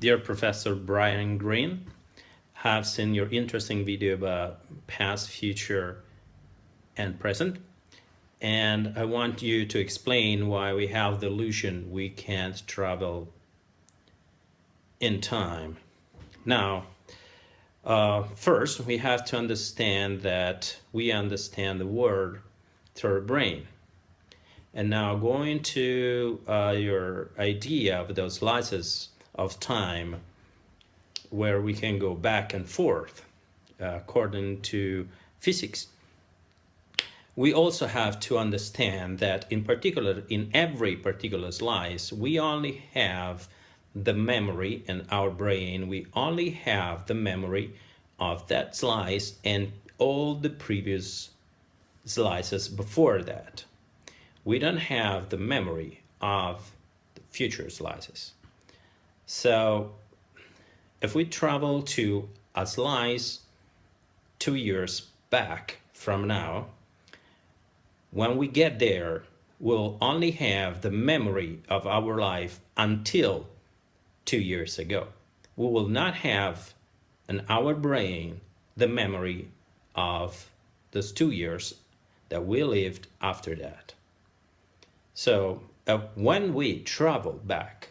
Dear Professor Brian Green, have seen your interesting video about past, future, and present. And I want you to explain why we have the illusion we can't travel in time. Now, first, we have to understand that we understand the world through our brain. And now going to your idea of those slices of time where we can go back and forth according to physics. We also have to understand that in particular, in every particular slice, we only have the memory in our brain. We only have the memory of that slice and all the previous slices before that. We don't have the memory of the future slices. So if we travel to a slice 2 years back from now, when we get there, we'll only have the memory of our life until 2 years ago. We will not have in our brain the memory of those 2 years that we lived after that. So when we travel back,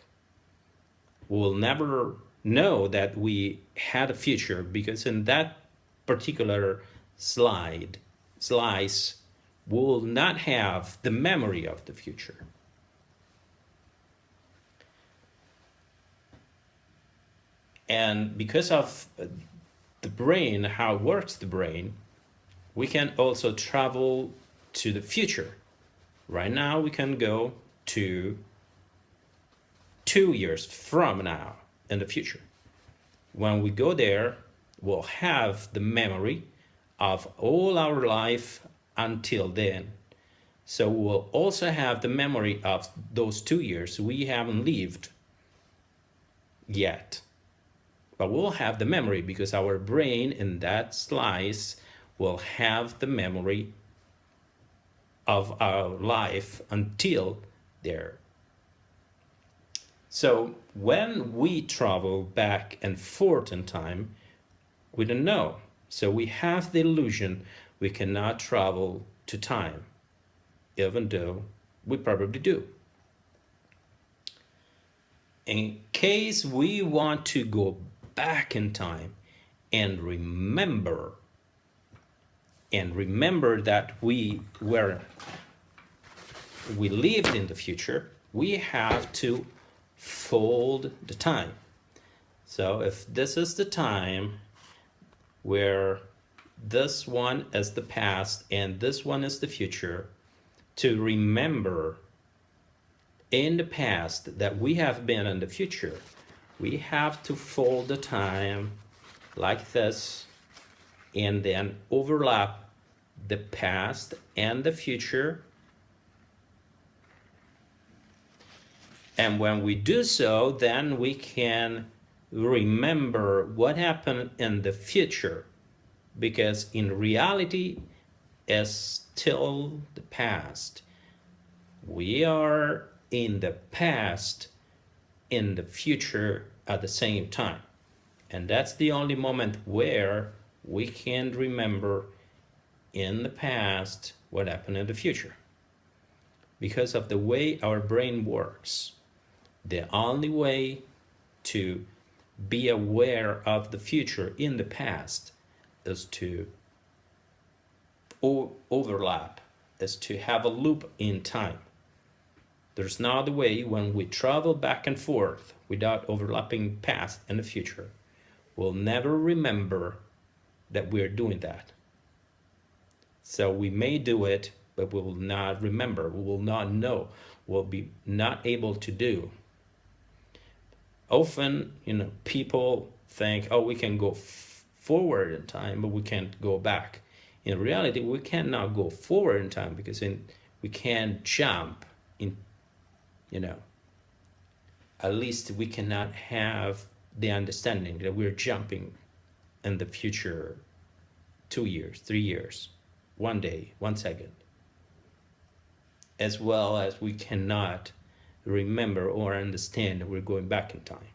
we'll never know that we had a future, because in that particular slice, we will not have the memory of the future. And because of the brain, how it works the brain, we can also travel to the future. Right now, we can go to 2 years from now in the future. When we go there, we'll have the memory of all our life until then. So we'll also have the memory of those 2 years we haven't lived yet. But we'll have the memory because our brain in that slice will have the memory of our life until there. So when we travel back and forth in time, we don't know. So we have the illusion we cannot travel to time, even though we probably do. In case we want to go back in time and remember that we lived in the future, we have to fold the time. So if this is the time where this one is the past and this one is the future, to remember in the past that we have been in the future, we have to fold the time like this and then overlap the past and the future. And when we do so, then we can remember what happened in the future, because in reality it's still the past. We are in the past, in the future at the same time. And that's the only moment where we can remember in the past what happened in the future. Because of the way our brain works, the only way to be aware of the future in the past is to overlap, is to have a loop in time. There's no other way. When we travel back and forth without overlapping past and the future, we'll never remember that we're doing that. So we may do it, but we will not remember. We will not know. We'll be not able to do. Often, people think, oh, we can go forward in time, but we can't go back. In reality, we cannot go forward in time because we can't jump in, at least we cannot have the understanding that we're jumping in the future 2 years, 3 years, 1 day, 1 second. As well as we cannot remember or understand that we're going back in time.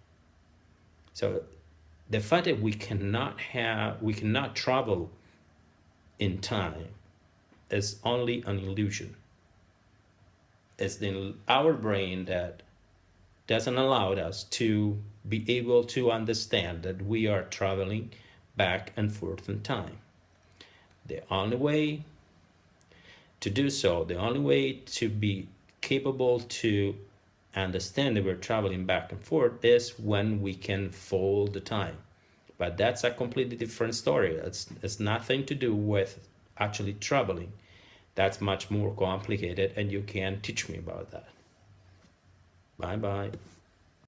So the fact that we cannot travel in time is only an illusion. It's our brain that doesn't allow us to be able to understand that we are traveling back and forth in time. The only way to do so, the only way to be capable to understand that we're traveling back and forth is when we can fold the time. But that's a completely different story. It's nothing to do with actually traveling. That's much more complicated, and you can teach me about that. Bye bye.